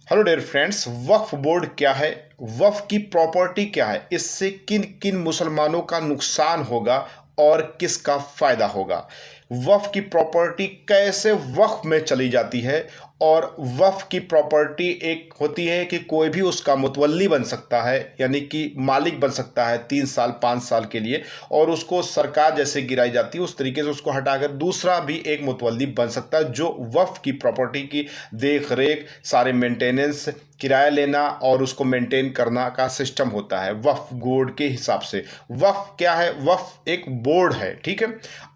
Hello dear friends, वक्फ board क्या है, वक्फ की प्रॉपर्टी क्या है, इससे किन किन मुसलमानों का नुकसान होगा और किसका फायदा होगा। वक्फ की प्रॉपर्टी कैसे वक्फ में चली जाती है और वक्फ की प्रॉपर्टी एक होती है कि कोई भी उसका मुतवल्ली बन सकता है, यानी कि मालिक बन सकता है 3 साल 5 साल के लिए, और उसको सरकार जैसे गिराई जाती है उस तरीके से उसको हटाकर दूसरा भी एक मुतवल्ली बन सकता है जो वक्फ की प्रॉपर्टी की देख रेख, सारे मेंटेनेंस, किराया लेना और उसको मेंटेन करना का सिस्टम होता है वक्फ बोर्ड के हिसाब से। वक्फ क्या है? वक्फ एक बोर्ड है, ठीक है।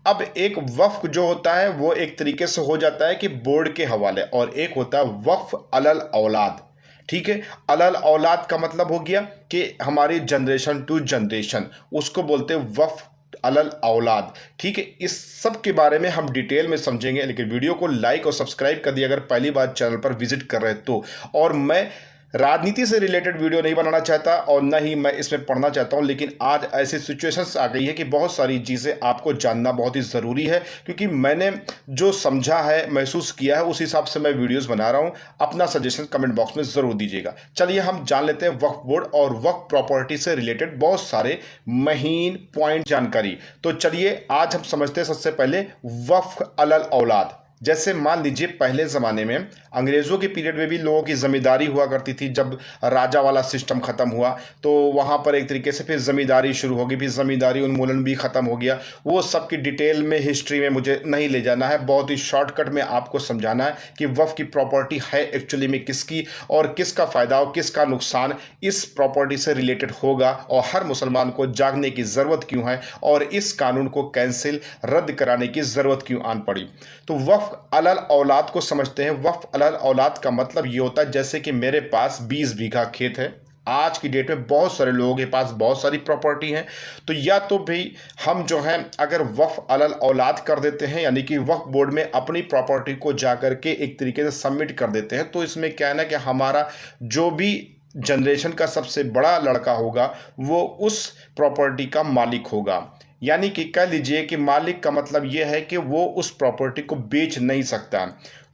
अब एक वक्फ जो होता है वो एक तरीके से हो जाता है कि बोर्ड के हवाले, और एक होता है वक्फ अलल औलाद, ठीक है। अलल औलाद का मतलब हो गया कि हमारी जनरेशन टू जनरेशन, उसको बोलते हैं वक्फ अलल औलाद, ठीक है। इस सब के बारे में हम डिटेल में समझेंगे, लेकिन वीडियो को लाइक और सब्सक्राइब कर दिया अगर पहली बार चैनल पर विजिट कर रहे तो। और मैं राजनीति से रिलेटेड वीडियो नहीं बनाना चाहता और न ही मैं इसमें पढ़ना चाहता हूं, लेकिन आज ऐसी सिचुएशंस आ गई है कि बहुत सारी चीज़ें आपको जानना बहुत ही ज़रूरी है, क्योंकि मैंने जो समझा है, महसूस किया है, उस हिसाब से मैं वीडियोस बना रहा हूं। अपना सजेशन कमेंट बॉक्स में ज़रूर दीजिएगा। चलिए हम जान लेते हैं वक्फ बोर्ड और वक्फ प्रॉपर्टी से रिलेटेड बहुत सारे महीन पॉइंट जानकारी। तो चलिए आज हम समझते हैं सबसे पहले वक्फ अलल औलाद। जैसे मान लीजिए पहले ज़माने में अंग्रेज़ों के पीरियड में भी लोगों की ज़मींदारी हुआ करती थी। जब राजा वाला सिस्टम ख़त्म हुआ तो वहाँ पर एक तरीके से फिर ज़मींदारी शुरू होगी, फिर ज़मींदारी उन्मूलन भी ख़त्म हो गया। वो सब की डिटेल में हिस्ट्री में मुझे नहीं ले जाना है, बहुत ही शॉर्टकट में आपको समझाना है कि वक्फ की प्रॉपर्टी है एक्चुअली में किसकी और किसका फ़ायदा और किसका नुकसान इस प्रॉपर्टी से रिलेटेड होगा, और हर मुसलमान को जागने की ज़रूरत क्यों है और इस कानून को कैंसिल रद्द कराने की ज़रूरत क्यों आन पड़ी। तो वक्फ अलल औलाद को समझते हैं। वक्फ अलल औलाद का मतलब ये होता है जैसे कि मेरे पास 20 बीघा खेत है। आज की डेट में बहुत सारे लोगों के पास बहुत सारी प्रॉपर्टी है, तो या तो भी हम जो है अगर वक्फ अलल औलाद कर देते हैं, यानी कि वक्फ बोर्ड में अपनी प्रॉपर्टी को जाकर के एक तरीके से सबमिट कर देते हैं, तो इसमें क्या है ना कि हमारा जो भी जनरेशन का सबसे बड़ा लड़का होगा वो उस प्रॉपर्टी का मालिक होगा। यानी कि कह लीजिए कि मालिक का मतलब यह है कि वो उस प्रॉपर्टी को बेच नहीं सकता,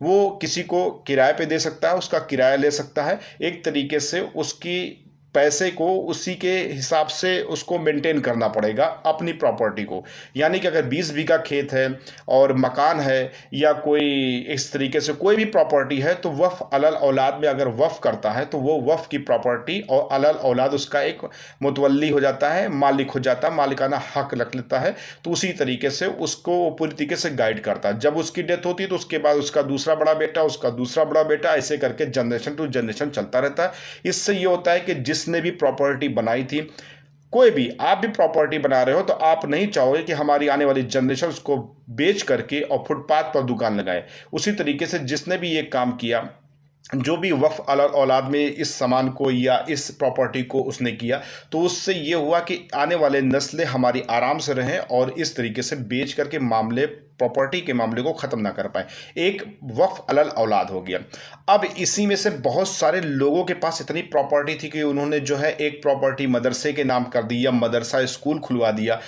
वो किसी को किराए पे दे सकता है, उसका किराया ले सकता है, एक तरीके से उसकी पैसे को उसी के हिसाब से उसको मेंटेन करना पड़ेगा अपनी प्रॉपर्टी को। यानी कि अगर 20 बीघा खेत है और मकान है या कोई इस तरीके से कोई भी प्रॉपर्टी है, तो वक्फ अलल औलाद में अगर वक्फ करता है तो वो वक्फ की प्रॉपर्टी और अलल औलाद उसका एक मुतवल्ली हो जाता है, मालिक हो जाता है, मालिकाना हक रख लेता है। तो उसी तरीके से उसको पूरी तरीके से गाइड करता है। जब उसकी डेथ होती है तो उसके बाद उसका दूसरा बड़ा बेटा, उसका दूसरा बड़ा बेटा, ऐसे करके जनरेशन टू जनरेशन चलता रहता है। इससे ये होता है कि जिसने भी प्रॉपर्टी बनाई थी, कोई भी आप भी प्रॉपर्टी बना रहे हो, तो आप नहीं चाहोगे कि हमारी आने वाली जनरेशन उसको बेच करके और फुटपाथ पर दुकान लगाए। उसी तरीके से जिसने भी ये काम किया, जो भी वक्फ अलल औलाद में इस सामान को या इस प्रॉपर्टी को उसने किया, तो उससे ये हुआ कि आने वाले नस्लें हमारी आराम से रहें और इस तरीके से बेच करके मामले, प्रॉपर्टी के मामले को ख़त्म ना कर पाए। एक वक्फ अलल औलाद हो गया। अब इसी में से बहुत सारे लोगों के पास इतनी प्रॉपर्टी थी कि उन्होंने जो है एक प्रॉपर्टी मदरसे के नाम कर दी या मदरसा स्कूल खुलवा दिया,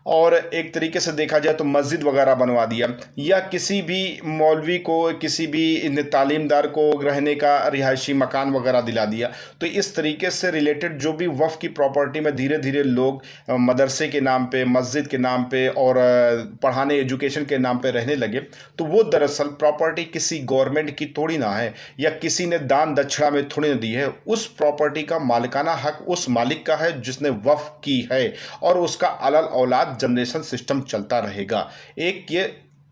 और एक तरीके से देखा जाए तो मस्जिद वगैरह बनवा दिया, या किसी भी मौलवी को, किसी भी तालीमदार को रहने का रिहायशी मकान वगैरह दिला दिया। तो इस तरीके से रिलेटेड जो भी वक्फ की प्रॉपर्टी में धीरे धीरे लोग मदरसे के नाम पे, मस्जिद के नाम पे और पढ़ाने एजुकेशन के नाम पे रहने लगे, तो वो दरअसल प्रॉपर्टी किसी गवर्नमेंट की थोड़ी ना है या किसी ने दान दक्षिणा में थोड़ी ना दी है। उस प्रॉपर्टी का मालिकाना हक उस मालिक का है जिसने वक्फ की है, और उसका अलल औलाद जनरेशन सिस्टम चलता रहेगा। एक ये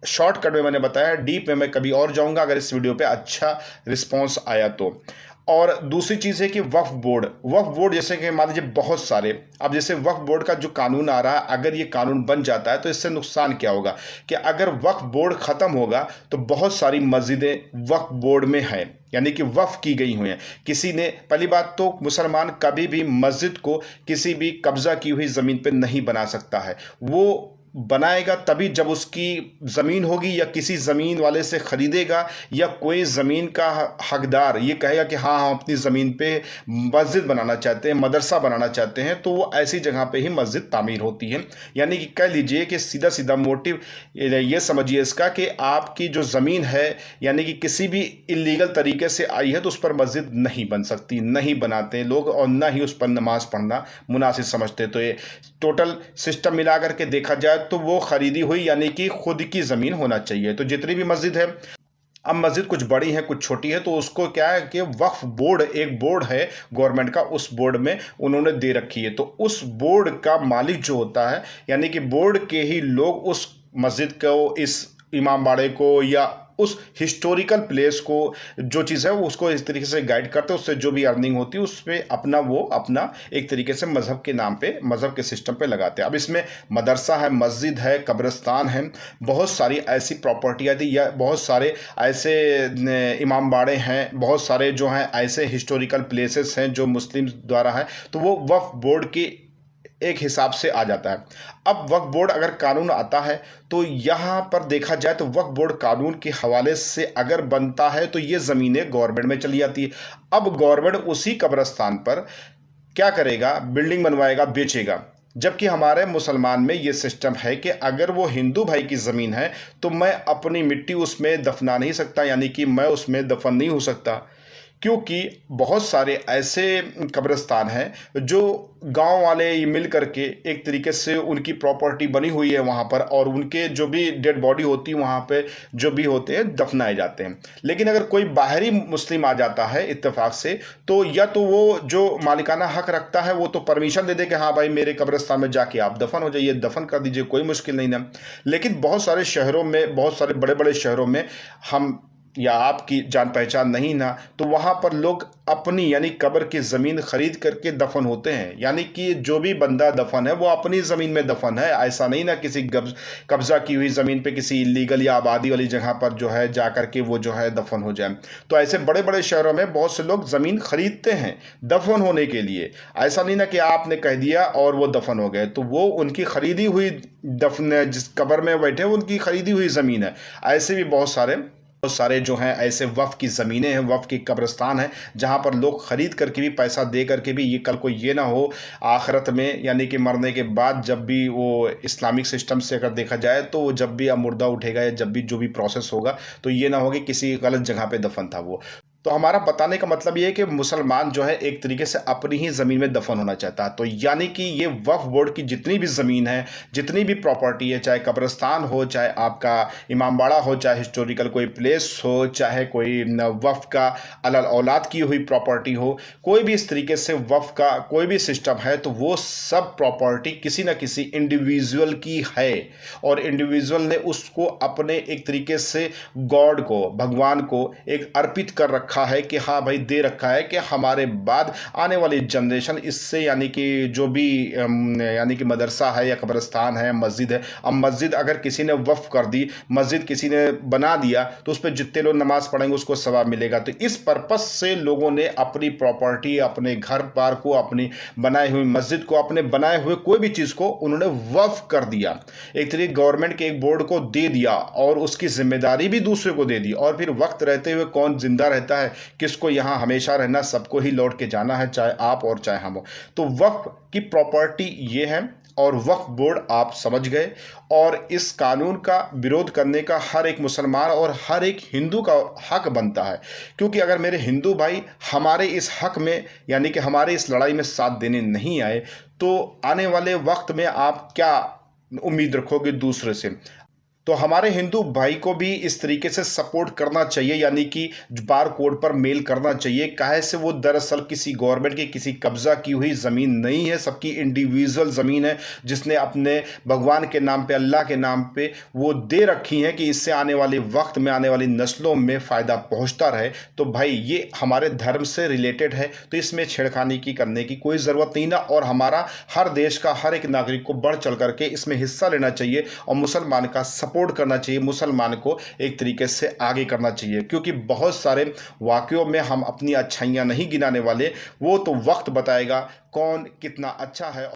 शॉर्टकट में मैंने बताया, डीप में मैं कभी और जाऊंगा अगर इस वीडियो पे अच्छा रिस्पांस आया तो। और दूसरी चीज़ है कि वक्फ बोर्ड जैसे कि मान लीजिए बहुत सारे, अब जैसे वक्फ बोर्ड का जो कानून आ रहा है, अगर ये कानून बन जाता है तो इससे नुकसान क्या होगा कि अगर वक्फ बोर्ड ख़त्म होगा तो बहुत सारी मस्जिदें वक्फ बोर्ड में हैं, यानी कि वक्फ की गई हुई हैं। किसी ने, पहली बात तो मुसलमान कभी भी मस्जिद को किसी भी कब्जा की हुई ज़मीन पर नहीं बना सकता है, वो बनाएगा तभी जब उसकी ज़मीन होगी या किसी ज़मीन वाले से ख़रीदेगा या कोई ज़मीन का हकदार ये कहेगा कि हाँ हम अपनी ज़मीन पे मस्जिद बनाना चाहते हैं, मदरसा बनाना चाहते हैं, तो वो ऐसी जगह पे ही मस्जिद तामीर होती है। यानी कि कह लीजिए कि सीधा सीधा मोटिव ये समझिए इसका कि आपकी जो ज़मीन है यानी कि किसी भी इलीगल तरीके से आई है तो उस पर मस्जिद नहीं बन सकती, नहीं बनाते लोग और ना ही उस पर नमाज पढ़ना मुनासिब समझते। तो ये टोटल सिस्टम मिला करके देखा जाए तो वो खरीदी हुई यानी कि खुद की ज़मीन होना चाहिए। तो जितनी भी मस्जिद है, अब मस्जिद कुछ बड़ी है कुछ छोटी है, तो उसको क्या है कि वक्फ बोर्ड, एक बोर्ड है गवर्नमेंट का, उस बोर्ड में उन्होंने दे रखी है। तो उस बोर्ड का मालिक जो होता है यानी कि बोर्ड के ही लोग उस मस्जिद को, इस इमाम बाड़े को या उस हिस्टोरिकल प्लेस को, जो चीज़ है वो उसको इस तरीके से गाइड करते हैं, उससे जो भी अर्निंग होती है उसमें अपना एक तरीके से मज़हब के नाम पे, मज़हब के सिस्टम पे लगाते हैं। अब इसमें मदरसा है, मस्जिद है, कब्रिस्तान है, बहुत सारी ऐसी प्रॉपर्टियाँ थी या बहुत सारे ऐसे इमाम बाड़े हैं, बहुत सारे जो हैं ऐसे हिस्टोरिकल प्लेसेस हैं जो मुस्लिम द्वारा है, तो वो वक्फ बोर्ड की एक हिसाब से आ जाता है। अब वक्फ बोर्ड अगर कानून आता है तो यहाँ पर देखा जाए तो वक्फ बोर्ड कानून के हवाले से अगर बनता है तो ये ज़मीनें गवर्नमेंट में चली जाती है। अब गवर्नमेंट उसी कब्रिस्तान पर क्या करेगा, बिल्डिंग बनवाएगा, बेचेगा। जबकि हमारे मुसलमान में ये सिस्टम है कि अगर वो हिंदू भाई की ज़मीन है तो मैं अपनी मिट्टी उसमें दफना नहीं सकता, यानी कि मैं उसमें दफन नहीं हो सकता, क्योंकि बहुत सारे ऐसे कब्रिस्तान हैं जो गांव वाले ये मिल करके एक तरीके से उनकी प्रॉपर्टी बनी हुई है वहाँ पर, और उनके जो भी डेड बॉडी होती है वहाँ पे जो भी होते हैं दफनाए जाते हैं। लेकिन अगर कोई बाहरी मुस्लिम आ जाता है इत्तेफाक से, तो या तो वो जो मालिकाना हक रखता है वो तो परमिशन दे दे कि हाँ भाई मेरे कब्रिस्तान में जाके आप दफन हो जाइए, दफन कर दीजिए, कोई मुश्किल नहीं ना। लेकिन बहुत सारे शहरों में, बहुत सारे बड़े बड़े शहरों में हम या आपकी जान पहचान नहीं ना, तो वहाँ पर लोग अपनी यानी कब्र की ज़मीन खरीद करके दफन होते हैं। यानी कि जो भी बंदा दफन है वो अपनी ज़मीन में दफन है, ऐसा नहीं ना किसी कब्जा की हुई ज़मीन पे किसी इलीगल या आबादी वाली जगह पर जो है जा करके वो जो है दफन हो जाए। तो ऐसे बड़े बड़े शहरों में बहुत से लोग ज़मीन खरीदते हैं दफन होने के लिए। ऐसा नहीं ना कि आपने कह दिया और वो दफन हो गए, तो वो उनकी खरीदी हुई दफन, जिस कब्र में बैठे उनकी खरीदी हुई ज़मीन है। ऐसे भी बहुत सारे जो हैं ऐसे वफ़ की ज़मीनें हैं, वफ़ की कब्रिस्तान है, जहाँ पर लोग ख़रीद करके भी, पैसा दे करके भी, ये कल को ये ना हो आखिरत में यानी कि मरने के बाद जब भी वो इस्लामिक सिस्टम से अगर देखा जाए तो जब भी मुर्दा उठेगा या जब भी जो भी प्रोसेस होगा तो ये ना हो कि किसी गलत जगह पे दफन था वो। तो हमारा बताने का मतलब ये है कि मुसलमान जो है एक तरीके से अपनी ही ज़मीन में दफन होना चाहता है। तो यानी कि ये वक्फ बोर्ड की जितनी भी ज़मीन है, जितनी भी प्रॉपर्टी है, चाहे कब्रिस्तान हो, चाहे आपका इमामबाड़ा हो, चाहे हिस्टोरिकल कोई प्लेस हो, चाहे कोई वक्फ का अलग औलाद की हुई प्रॉपर्टी हो, कोई भी इस तरीके से वक्फ का कोई भी सिस्टम है, तो वो सब प्रॉपर्टी किसी न किसी इंडिविजुअल की है और इंडिविजुअल ने उसको अपने एक तरीके से गॉड को, भगवान को एक अर्पित कर रखा है कि हाँ भाई दे रखा है कि हमारे बाद आने वाली जनरेशन इससे यानी कि जो भी यानी कि मदरसा है या कब्रिस्तान है, मस्जिद है, अब मस्जिद अगर किसी ने वक्फ कर दी, मस्जिद किसी ने बना दिया तो उस पर जितने लोग नमाज पढ़ेंगे उसको सवाब मिलेगा। तो इस पर्पस से लोगों ने अपनी प्रॉपर्टी, अपने घर बार को, अपनी बनाई हुई मस्जिद को, अपने बनाए हुए कोई भी चीज़ को उन्होंने वक्फ कर दिया, एक तरीके गवर्नमेंट के एक बोर्ड को दे दिया और उसकी जिम्मेदारी भी दूसरे को दे दी। और फिर वक्त रहते हुए कौन जिंदा रहता है, किसको यहाँ हमेशा रहना, सबको ही लौट के जाना है, चाहे आप और चाहे हम हो। तो वक्फ की प्रॉपर्टी ये है और वक्फ बोर्ड आप समझ गए। और इस कानून का विरोध करने का हर एक मुसलमान और हर एक हिंदू का हक बनता है, क्योंकि अगर मेरे हिंदू भाई हमारे इस हक में यानी कि हमारे इस लड़ाई में साथ देने नहीं आए तो आने वाले वक्त में आप क्या उम्मीद रखोगे दूसरे से। तो हमारे हिंदू भाई को भी इस तरीके से सपोर्ट करना चाहिए, यानी कि बार कोड पर मेल करना चाहिए। काहे से वो दरअसल किसी गवर्नमेंट की किसी कब्जा की हुई ज़मीन नहीं है, सबकी इंडिविजुअल ज़मीन है जिसने अपने भगवान के नाम पे, अल्लाह के नाम पे वो दे रखी है कि इससे आने वाले वक्त में, आने वाली नस्लों में फ़ायदा पहुंचता रहे। तो भाई ये हमारे धर्म से रिलेटेड है, तो इसमें छेड़खानी की करने की कोई ज़रूरत नहीं ना। और हमारा हर देश का हर एक नागरिक को बढ़ चढ़ करके इसमें हिस्सा लेना चाहिए और मुसलमान का सपोर्ट करना चाहिए, मुसलमान को एक तरीके से आगे करना चाहिए। क्योंकि बहुत सारे वाक़यों में हम अपनी अच्छाइयाँ नहीं गिनाने वाले, वो तो वक्त बताएगा कौन कितना अच्छा है।